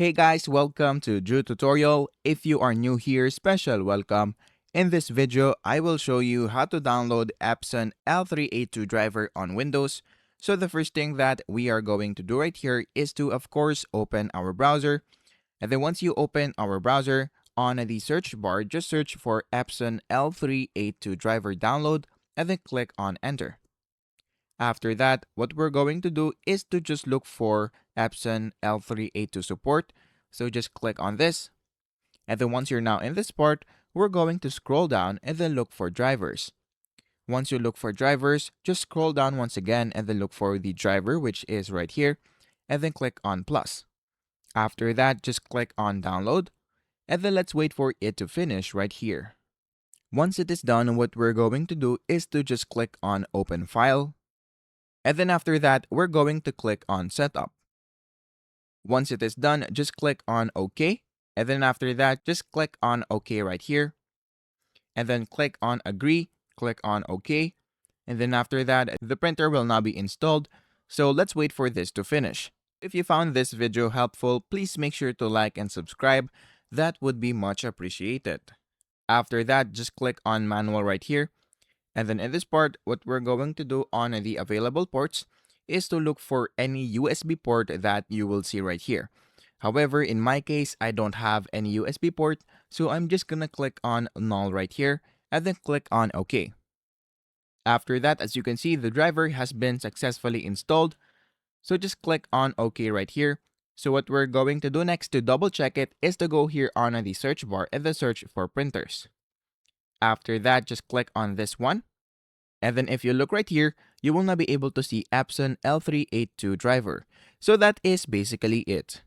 Hey guys, welcome to Drew Tutorial. If you are new here, special welcome. In this video, I will show you how to download Epson L382 driver on Windows. So the first thing that we are going to do right here is to, of course, open our browser. And then once you open our browser, on the search bar, just search for Epson L382 driver download and then click on enter. After that, what we're going to do is to just look for Epson L382 support. So just click on this. And then once you're now in this part, we're going to scroll down and then look for drivers. Once you look for drivers, just scroll down once again and then look for the driver, which is right here, and then click on plus. After that, just click on download, and then let's wait for it to finish right here. Once it is done, what we're going to do is to just click on open file. And then after that, we're going to click on Setup. Once it is done, just click on OK. And then after that, just click on OK right here. And then click on Agree, click on OK. And then after that, the printer will now be installed. So let's wait for this to finish. If you found this video helpful, please make sure to like and subscribe. That would be much appreciated. After that, just click on Manual right here. And then in this part, what we're going to do on the available ports is to look for any USB port that you will see right here. However, in my case, I don't have any USB port, so I'm just gonna click on Null right here and then click on OK. After that, as you can see, the driver has been successfully installed. So just click on OK right here. So what we're going to do next to double check it is to go here on the search bar and then search for printers. After that, just click on this one. And then if you look right here, you will now be able to see Epson L382 driver. So that is basically it.